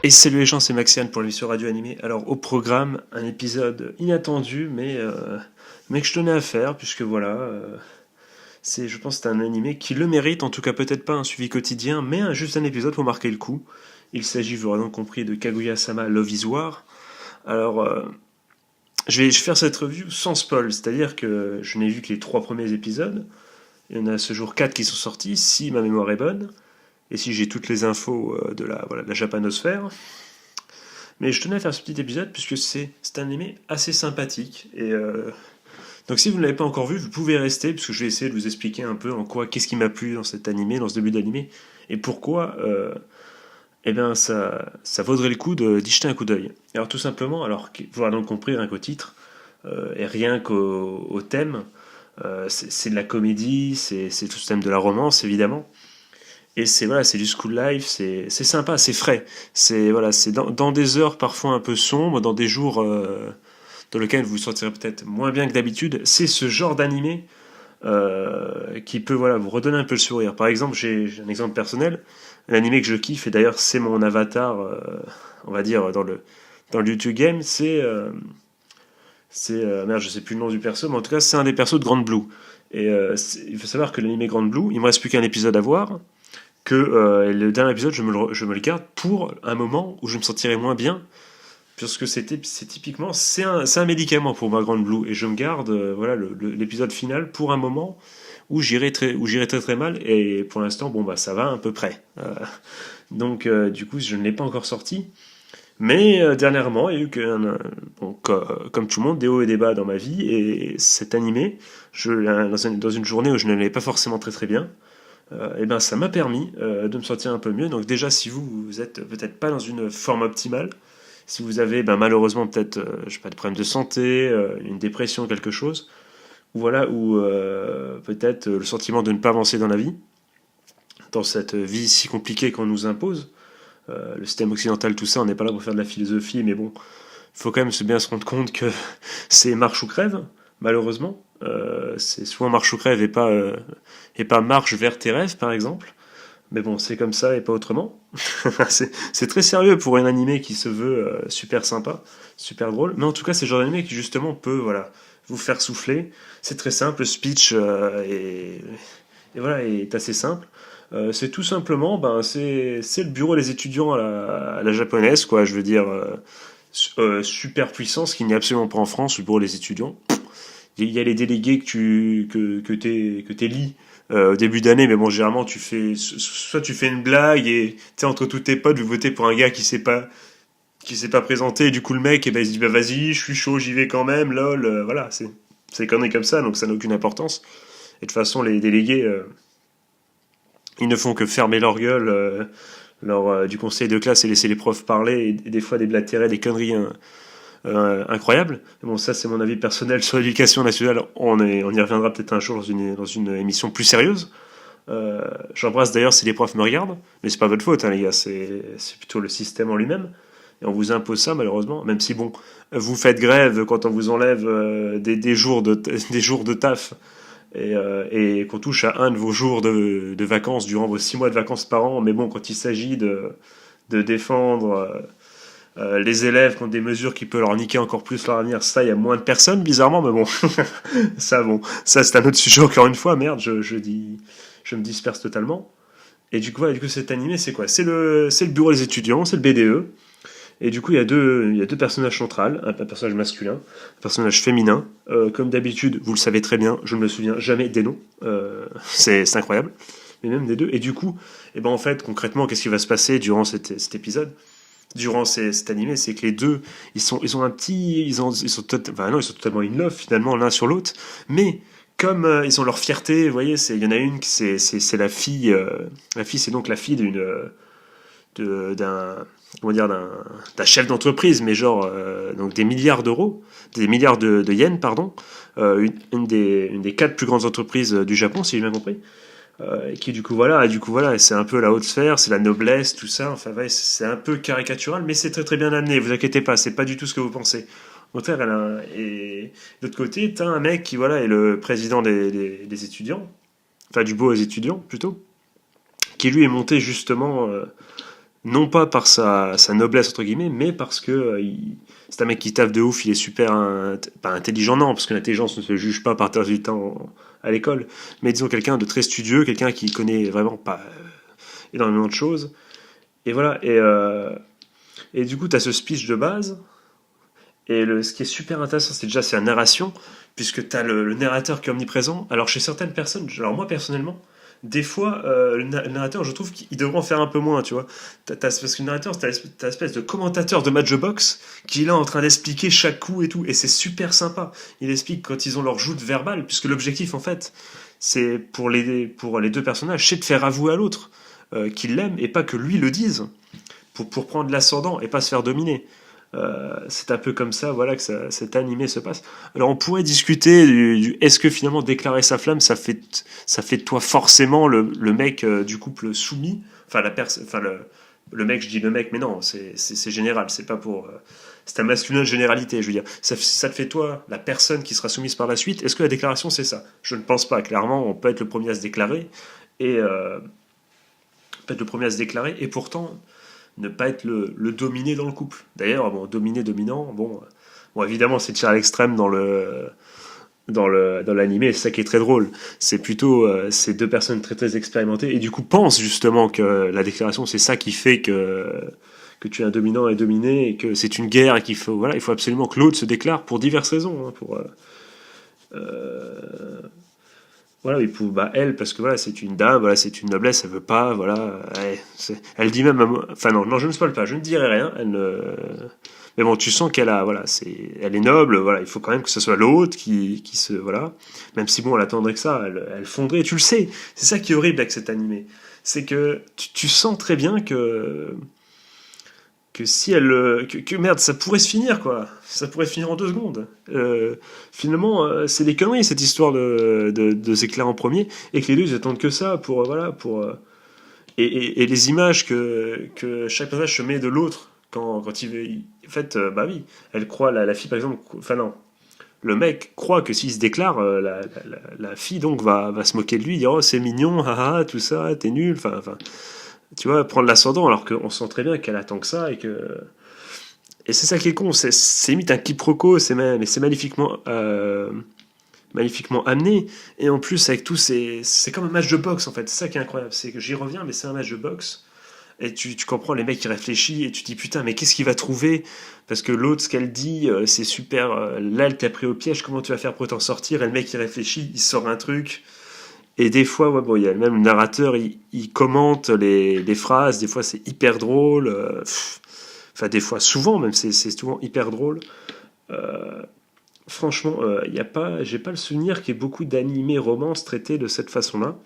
Et salut les gens, c'est Maxiane pour l'émission Radio Animée. Alors au programme, un épisode inattendu, mais que je tenais à faire, puisque voilà, je pense que c'est un animé qui le mérite, en tout cas peut-être pas un suivi quotidien, mais juste un épisode pour marquer le coup. Il s'agit, vous l'aurez donc compris, de Kaguya-sama Love is War. Alors, je vais faire cette review sans spoil, c'est-à-dire que je n'ai vu que les 3 premiers épisodes. Il y en a à ce jour 4 qui sont sortis, si ma mémoire est bonne, et si j'ai toutes les infos de la japanosphère. Mais je tenais à faire ce petit épisode puisque c'est un animé assez sympathique. Donc si vous ne l'avez pas encore vu, vous pouvez rester puisque je vais essayer de vous expliquer un peu en quoi, qu'est-ce qui m'a plu dans cet animé, dans ce début d'animé, et pourquoi ça vaudrait le coup d'y jeter un coup d'œil. Alors tout simplement, vous l'aurez donc compris rien qu'au titre, et rien qu'au thème, c'est de la comédie, c'est tout ce thème de la romance évidemment. Et c'est du school life, c'est sympa, c'est frais. C'est dans des heures parfois un peu sombres, dans des jours dans lesquels vous vous sentirez peut-être moins bien que d'habitude. C'est ce genre d'animé qui peut vous redonner un peu le sourire. Par exemple, j'ai un exemple personnel. L'animé que je kiffe, et d'ailleurs c'est mon avatar, on va dire, dans le YouTube Game, merde, je sais plus le nom du perso, mais en tout cas c'est un des persos de Grand Blue. Il faut savoir que l'animé Grand Blue, il me reste plus qu'un épisode à voir, que le dernier épisode, je me le garde pour un moment où je me sentirais moins bien, puisque c'est un médicament pour ma Grande Blue, et je me garde l'épisode final pour un moment où j'irai très très mal, et pour l'instant, bon, bah, ça va à peu près. Du coup, je ne l'ai pas encore sorti, mais dernièrement, il y a eu comme tout le monde, des hauts et des bas dans ma vie, et cet animé, dans une journée où je ne l'allais pas forcément très très bien, et ben ça m'a permis de me sentir un peu mieux. Donc déjà, si vous êtes peut-être pas dans une forme optimale, si vous avez malheureusement peut-être je sais pas, des problèmes de santé, une dépression, quelque chose, ou peut-être le sentiment de ne pas avancer dans la vie, dans cette vie si compliquée qu'on nous impose, le système occidental, tout ça, on n'est pas là pour faire de la philosophie, mais bon, il faut quand même bien se rendre compte que c'est marche ou crève, malheureusement. C'est souvent marche ou crève et pas marche vers tes rêves, par exemple. Mais bon, c'est comme ça et pas autrement. C'est très sérieux pour un animé qui se veut super sympa, super drôle. Mais en tout cas, c'est le genre d'animé qui justement peut vous faire souffler. C'est très simple, le speech est assez simple. C'est tout simplement, c'est le bureau des étudiants à la japonaise, quoi. Je veux dire, super puissant, ce qu'il n'y a absolument pas en France, le bureau des étudiants. Il y a les délégués que t'élis au début d'année, mais bon, généralement, soit tu fais une blague et, tu sais, entre tous tes potes, vous votez pour un gars qui s'est pas présenté, et du coup, le mec, il se dit, bah, vas-y, je suis chaud, j'y vais quand même, lol, voilà, c'est des conneries comme ça, donc ça n'a aucune importance. Et de toute façon, les délégués, ils ne font que fermer leur gueule, du conseil de classe et laisser les profs parler, et des fois déblatérer des conneries, hein, incroyable. Bon, ça, c'est mon avis personnel sur l'éducation nationale. On y reviendra peut-être un jour dans une émission plus sérieuse. J'embrasse d'ailleurs si les profs me regardent, mais c'est pas votre faute, hein, les gars, c'est plutôt le système en lui-même. Et on vous impose ça, malheureusement, même si, bon, vous faites grève quand on vous enlève des jours des jours de taf, et qu'on touche à un de vos jours de vacances durant vos 6 mois de vacances par an. Mais bon, quand il s'agit de défendre les élèves contre des mesures qui peuvent leur niquer encore plus leur avenir, ça, il y a moins de personnes, bizarrement, mais bon, ça c'est un autre sujet, encore une fois, merde, je me disperse totalement. Et du coup, cet animé, c'est quoi? C'est le bureau des étudiants, c'est le BDE, et du coup, il y a deux personnages centrales, un personnage masculin, un personnage féminin. Comme d'habitude, vous le savez très bien, je ne me souviens jamais des noms, c'est incroyable, mais même des deux. Et du coup, en fait, concrètement, qu'est-ce qui va se passer durant cet épisode, durant cet animé, c'est que les deux, ils ont un petit, ils sont non, ils sont totalement in love finalement l'un sur l'autre, mais comme ils ont leur fierté, vous voyez, il y en a une qui c'est la fille, c'est donc la fille d'un comment dire, d'un chef d'entreprise, mais genre donc des milliards d'euros, des milliards de yens, pardon, une des 4 plus grandes entreprises du Japon, si j'ai bien compris. Qui du coup voilà, c'est un peu la haute sphère, c'est la noblesse, tout ça, enfin ouais, c'est un peu caricatural, mais c'est très très bien amené, vous inquiétez pas, c'est pas du tout ce que vous pensez. Au contraire, et de l'autre côté, t'as un mec qui est le président des étudiants, enfin du beau aux étudiants plutôt, qui lui est monté justement Non pas par sa noblesse, entre guillemets, mais parce que c'est un mec qui taffe de ouf, il est super, pas intelligent, non, parce que l'intelligence ne se juge pas par tes résultats à l'école, mais disons quelqu'un de très studieux, quelqu'un qui connaît vraiment pas énormément de choses. Et voilà, et du coup, tu as ce speech de base, et ce qui est super intéressant, c'est déjà sa narration, puisque tu as le narrateur qui est omniprésent. Alors chez certaines personnes, alors moi personnellement, des fois, le narrateur, je trouve qu'il devrait en faire un peu moins, tu vois. Parce que le narrateur, t'as l'espèce de commentateur de match de boxe qui est là en train d'expliquer chaque coup et tout, et c'est super sympa. Il explique quand ils ont leur joute verbale, puisque l'objectif, en fait, c'est pour les deux personnages, c'est de faire avouer à l'autre qu'il l'aime, et pas que lui le dise, pour prendre l'ascendant et pas se faire dominer. C'est un peu comme ça, voilà, que cet animé se passe. Alors on pourrait discuter est-ce que finalement déclarer sa flamme, ça fait de toi forcément le mec du couple soumis, enfin le mec, je dis le mec, mais non, c'est général, c'est pas pour, c'est un masculin de généralité, je veux dire. Ça te fait toi la personne qui sera soumise par la suite. Est-ce que la déclaration c'est ça? Je ne pense pas. Clairement, on peut être le premier à se déclarer et peut être le premier à se déclarer et pourtant ne pas être le dominé dans le couple. D'ailleurs, bon, dominé, dominant, bon évidemment, c'est tiré à l'extrême dans l'animé, c'est ça qui est très drôle. C'est plutôt ces deux personnes très très expérimentées et du coup pensent justement que la déclaration c'est ça qui fait que tu es un dominant et dominé et que c'est une guerre et il faut absolument que l'autre se déclare pour diverses raisons, hein, euh, voilà, et pour bah, elle, parce que voilà, c'est une dame, voilà, c'est une noblesse, elle veut pas, voilà. Elle dit même, enfin non, non, je ne spoil pas, je ne dirai rien. Mais bon, tu sens qu'elle a, voilà, elle est noble, voilà, il faut quand même que ce soit l'autre qui se, voilà. Même si bon, elle attendrait que ça, elle fondrait, tu le sais. C'est ça qui est horrible avec cet animé, c'est que tu sens très bien que si elle merde, ça pourrait se finir, quoi, ça pourrait finir en 2 secondes. Finalement c'est des conneries cette histoire de s'éclairer en premier et que les deux ils attendent que ça pour voilà pour et les images que chaque personnage se met de l'autre quand en fait bah oui, elle croit la fille par exemple, enfin non, le mec croit que s'il se déclare, la fille donc va se moquer de lui, dire oh c'est mignon, haha, tout ça, t'es nul, enfin, tu vois, prendre l'ascendant alors qu'on sent très bien qu'elle attend que ça et c'est ça qui est con, c'est limite un quiproquo, mais c'est magnifiquement amené. Et en plus, avec tout, c'est comme un match de boxe en fait. C'est ça qui est incroyable, c'est que j'y reviens, mais c'est un match de boxe. Et tu comprends les mecs qui réfléchissent et tu te dis putain, mais qu'est-ce qu'il va trouver? Parce que l'autre, ce qu'elle dit, c'est super. Là, elle t'a pris au piège, comment tu vas faire pour t'en sortir? Et le mec, il réfléchit, il sort un truc. Et des fois, ouais, bon, il y a même le narrateur, il commente les phrases, des fois c'est hyper drôle. Enfin, des fois, souvent même, c'est souvent hyper drôle. Euh, Franchement, y a pas, j'ai pas le souvenir qu'il y ait beaucoup d'animés romances traités de cette façon-là.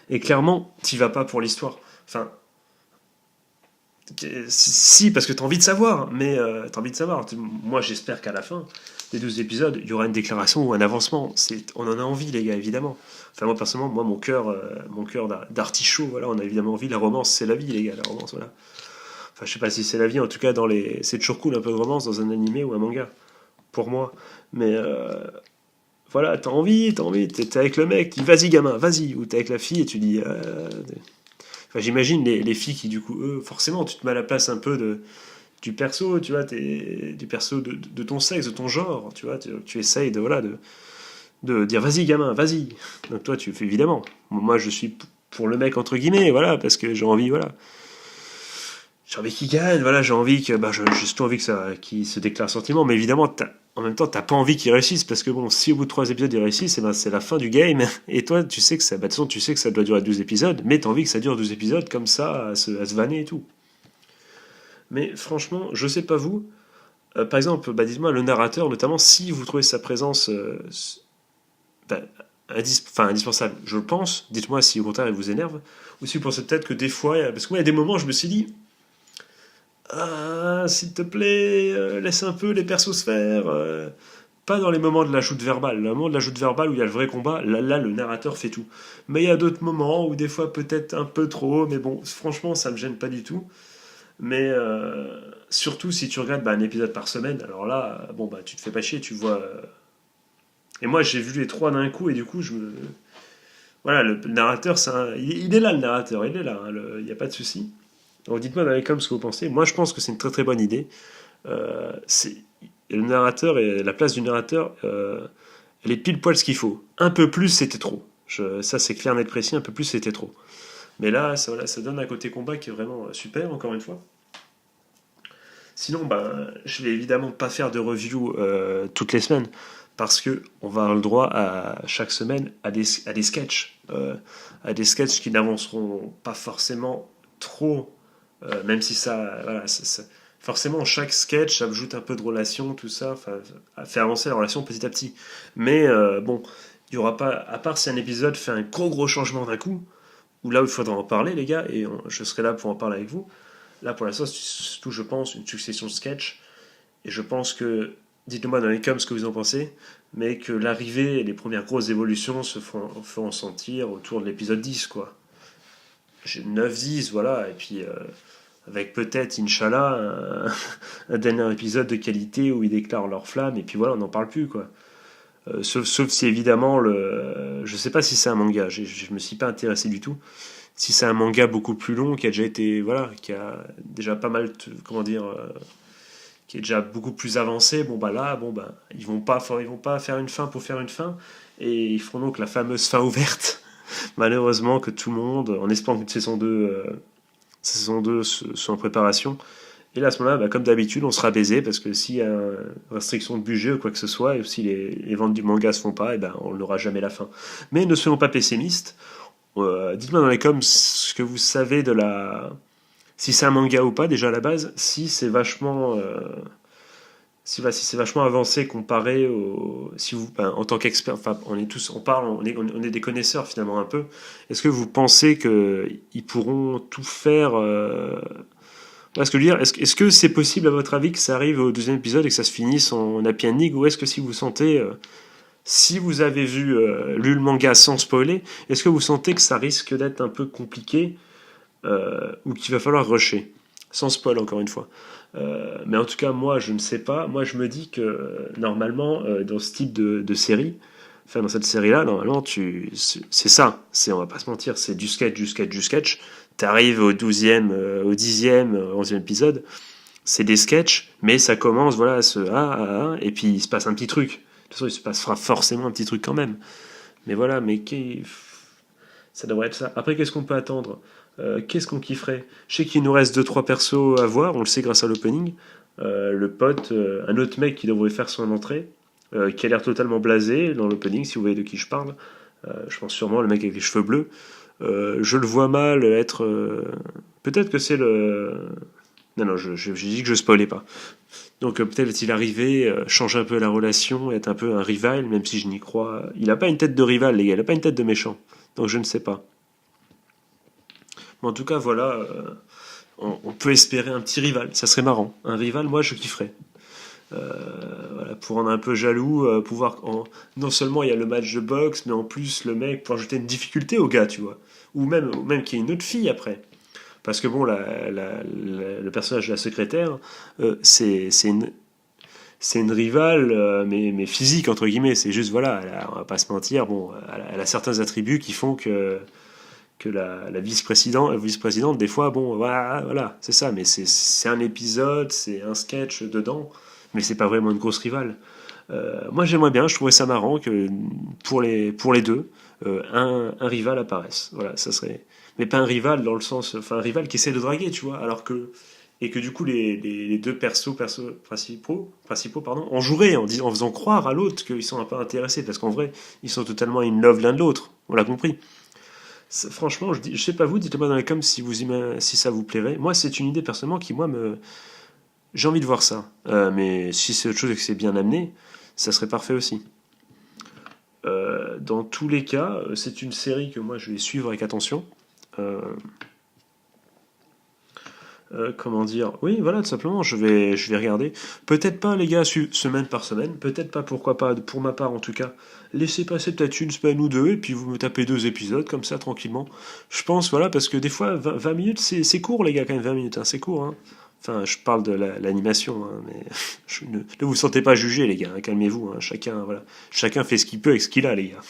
Et clairement, t'y vas pas pour l'histoire. Enfin, si, parce que t'as envie de savoir, mais t'as envie de savoir. Moi, j'espère qu'à la fin des 12 épisodes, il y aura une déclaration ou un avancement. On en a envie, les gars, évidemment. Enfin, moi, personnellement, moi, mon cœur d'artichaut, voilà, on a évidemment envie. La romance, c'est la vie, les gars, la romance, voilà. Enfin, je sais pas si c'est la vie, en tout cas, c'est toujours cool un peu de romance dans un animé ou un manga, pour moi. Mais voilà, t'as envie, t'es avec le mec, tu dis vas-y gamin, vas-y, ou t'es avec la fille et tu dis. Enfin, j'imagine les filles qui, du coup, eux, forcément, tu te mets à la place un peu du perso, tu vois, du perso de ton sexe, de ton genre, tu vois, tu essayes voilà, de dire vas-y gamin, vas-y. Donc toi, tu fais évidemment. Moi, je suis pour le mec, entre guillemets, voilà, parce que j'ai envie, voilà. J'ai envie qu'il gagne, voilà, j'ai envie que, bah, j'ai surtout envie qu'il se déclare sentiment, mais évidemment, en même temps, t'as pas envie qu'il réussisse, parce que bon, si au bout de 3 épisodes il réussit, ben, c'est la fin du game, et toi, tu sais que ça, bah, de toute façon, tu sais que ça doit durer 12 épisodes, mais t'as envie que ça dure 12 épisodes comme ça, à se vanner et tout. Mais franchement, je sais pas vous, par exemple, bah, dites-moi, le narrateur, notamment, si vous trouvez sa présence bah, indispensable, je le pense, dites-moi si au contraire elle vous énerve, ou si vous pensez peut-être que des fois, parce que moi, il y a des moments, je me suis dit, ah, s'il te plaît, laisse un peu les persos se faire. Pas dans les moments de la joute verbale. Le moment de la joute verbale où il y a le vrai combat, là, le narrateur fait tout. Mais il y a d'autres moments où des fois peut-être un peu trop, mais bon, franchement, ça me gêne pas du tout. Mais surtout si tu regardes bah, un épisode par semaine, alors là, bon bah tu te fais pas chier, tu vois. Et moi j'ai vu les trois d'un coup et du coup voilà, le narrateur, il est là le narrateur, il est là, il n'y a pas de souci. Alors dites-moi dans les commentaires ce que vous pensez. Moi, je pense que c'est une très très bonne idée. C'est le narrateur et la place du narrateur, elle est pile poil ce qu'il faut. Un peu plus, c'était trop. Ça, c'est clair, net, précis. Un peu plus, c'était trop. Mais là, ça, voilà, ça donne un côté combat qui est vraiment super, encore une fois. Sinon, ben, je vais évidemment pas faire de review toutes les semaines parce que on va avoir le droit à chaque semaine à des sketchs, à des sketchs qui n'avanceront pas forcément trop, même si ça, voilà, forcément chaque sketch ajoute un peu de relation, tout ça, fait avancer la relation petit à petit. Mais bon, il y aura pas, à part si un épisode fait un gros changement d'un coup, où là où il faudra en parler les gars, et je serai là pour en parler avec vous. Là, pour l'instant, c'est surtout, je pense, une succession de sketchs. Et je pense que, dites-moi dans les coms ce que vous en pensez, mais que l'arrivée et les premières grosses évolutions feront sentir autour de l'épisode 10, quoi. 9-10, voilà. Et puis, avec peut-être, Inch'Allah, un dernier épisode de qualité où ils déclarent leur flamme, et puis voilà, on n'en parle plus, quoi. Sauf si, évidemment, je sais pas si c'est un manga, je me suis pas intéressé du tout. Si c'est un manga beaucoup plus long, qui a déjà été, voilà, qui a déjà pas mal, comment dire, qui est déjà beaucoup plus avancé, bon bah là, bon bah ils vont pas faire une fin pour faire une fin, et ils feront donc la fameuse fin ouverte. Malheureusement que tout le monde, en espérant que saison 2 soit en préparation. Et là à ce moment-là, bah, comme d'habitude, on sera baisé parce que s'il y a une restriction de budget ou quoi que ce soit, et si les ventes du manga se font pas, et ben on n'aura jamais la fin. Mais ne soyons pas pessimistes. Dites-moi dans les coms ce que vous savez de la. Si c'est un manga ou pas, déjà à la base, si c'est vachement. Si c'est vachement avancé comparé au. Si vous, ben, en tant qu'expert, enfin, on est tous. On parle, on est des connaisseurs finalement un peu. Est-ce que vous pensez qu'ils pourront tout faire. Voilà ce que je veux dire. Est-ce que c'est possible à votre avis que ça arrive au deuxième épisode et que ça se finisse en happy ending, ou est-ce que si vous sentez. Si vous avez lu le manga sans spoiler, est-ce que vous sentez que ça risque d'être un peu compliqué ou qu'il va falloir rusher? Sans spoil, encore une fois. Mais en tout cas, moi, je ne sais pas. Moi, je me dis que normalement, dans ce type de série, enfin, dans cette série-là, normalement, c'est ça. On va pas se mentir, c'est du sketch, du sketch, du sketch. T'arrives au 12e, au 10e, 11e épisode, c'est des sketchs, mais ça commence, voilà, et puis il se passe un petit truc. De toute façon, il se passera forcément un petit truc quand même. Mais voilà, ça devrait être ça. Après, qu'est-ce qu'on peut attendre? Qu'est-ce qu'on kifferait? Je sais qu'il nous reste 2-3 persos à voir, on le sait grâce à l'opening. Le pote, un autre mec qui devrait faire son entrée, qui a l'air totalement blasé dans l'opening, si vous voyez de qui je parle. Je pense sûrement le mec avec les cheveux bleus. Je le vois mal être. Peut-être que c'est le. Non, non, j'ai dit que je spoilais pas. Donc peut-être est-il arrivé, changer un peu la relation, être un peu un rival, même si je n'y crois. Il n'a pas une tête de rival, les gars, il n'a pas une tête de méchant. Donc je ne sais pas. Mais en tout cas, voilà, on peut espérer un petit rival. Ça serait marrant. Un rival, moi, je kifferais. Voilà, pour rendre un peu jaloux, non seulement il y a le match de boxe, mais en plus le mec pour ajouter une difficulté au gars, tu vois. Ou même qu'il y ait une autre fille après. Parce que bon, le personnage de la secrétaire, c'est une rivale, mais physique, entre guillemets. C'est juste, voilà, on va pas se mentir, bon, elle a certains attributs qui font que la vice-présidente, des fois, bon, voilà, c'est ça, mais c'est un épisode, c'est un sketch dedans, mais c'est pas vraiment une grosse rivale. Moi, j'aimerais bien, je trouverais ça marrant que pour les deux, un rival apparaisse. Voilà, ça serait. Mais pas un rival dans le sens. Enfin, un rival qui essaie de draguer, tu vois, alors que. Et que du coup, les deux persos principaux pardon, en joueraient en faisant croire à l'autre qu'ils sont un peu intéressés, parce qu'en vrai, ils sont totalement in love l'un de l'autre. On l'a compris. Franchement, je sais pas vous, dites-le-moi dans les coms si ça vous plairait. Moi, c'est une idée personnellement qui, moi, j'ai envie de voir ça. Mais si c'est autre chose et que c'est bien amené, ça serait parfait aussi. Dans tous les cas, c'est une série que moi je vais suivre avec attention. Euh, comment dire? Oui, voilà, tout simplement, je vais regarder. Peut-être pas, les gars, semaine par semaine. Peut-être pas, pourquoi pas, pour ma part en tout cas. Laissez passer peut-être une semaine ou deux, et puis vous me tapez 2 épisodes, comme ça, tranquillement. Je pense, voilà, parce que des fois, 20 minutes, c'est court, les gars, quand même, 20 minutes, hein, c'est court, hein. Enfin, je parle de l'animation, hein, mais ne vous sentez pas jugé, les gars, hein, calmez-vous, hein, chacun, voilà. Chacun fait ce qu'il peut avec ce qu'il a, les gars.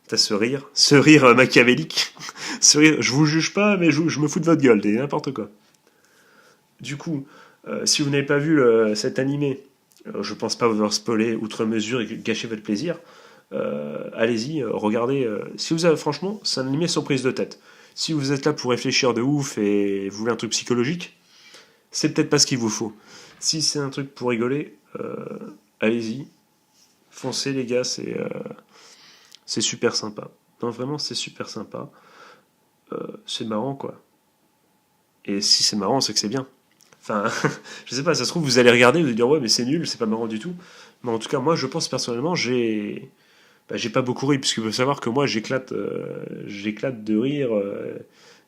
T'as ce rire machiavélique, ce rire, je vous juge pas, mais je me fous de votre gueule, c'est n'importe quoi. Du coup, si vous n'avez pas vu cet animé, je pense pas vous avoir spoilé outre mesure et gâcher votre plaisir. Allez-y, regardez. Si vous avez, franchement, c'est un animé sans prise de tête. Si vous êtes là pour réfléchir de ouf et vous voulez un truc psychologique, c'est peut-être pas ce qu'il vous faut. Si c'est un truc pour rigoler, allez-y, foncez les gars, c'est super sympa. Non, vraiment, c'est super sympa. C'est marrant, quoi. Et si c'est marrant, c'est que c'est bien. Enfin, je sais pas, ça se trouve, vous allez regarder, vous allez dire, ouais, mais c'est nul, c'est pas marrant du tout. Mais en tout cas, moi, je pense personnellement, j'ai pas beaucoup ri, puisqu'il faut savoir que moi, j'éclate de rire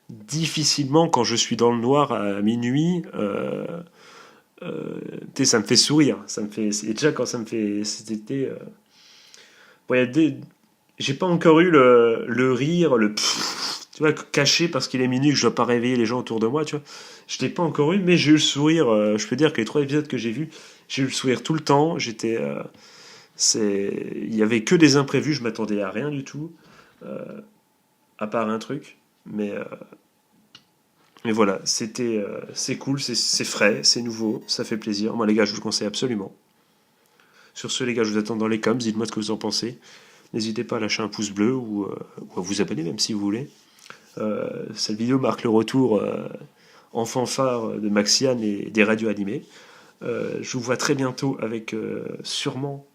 difficilement quand je suis dans le noir à minuit. Ça me fait sourire. Et déjà, quand ça me fait. C'était. Bon, j'ai pas encore eu le rire, le pfff, tu vois, caché parce qu'il est minuit, que je dois pas réveiller les gens autour de moi, tu vois. Je l'ai pas encore eu, mais j'ai eu le sourire. Je peux dire que les 3 épisodes que j'ai vus, j'ai eu le sourire tout le temps. Il y avait que des imprévus, je m'attendais à rien du tout, euh, à part un truc. Mais voilà, c'est cool, c'est frais, c'est nouveau, ça fait plaisir. Moi, les gars, je vous le conseille absolument. Sur ce, les gars, je vous attends dans les coms. Dites-moi ce que vous en pensez. N'hésitez pas à lâcher un pouce bleu ou à vous abonner, même si vous voulez. Cette vidéo marque le retour en fanfare de Maxiane et des radios animées. Je vous vois très bientôt avec sûrement,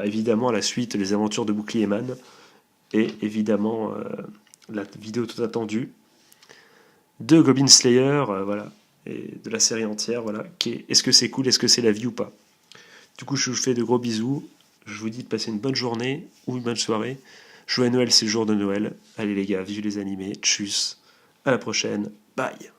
évidemment, la suite, les aventures de Bouclier Man. Et évidemment, la vidéo tout attendue de Goblin Slayer, voilà. Et de la série entière, voilà. Est-ce que c'est cool, est-ce que c'est la vie ou pas? Du coup, je vous fais de gros bisous. Je vous dis de passer une bonne journée ou une bonne soirée. Joyeux Noël, c'est le jour de Noël. Allez les gars, vive les animés. Tchuss. À la prochaine. Bye.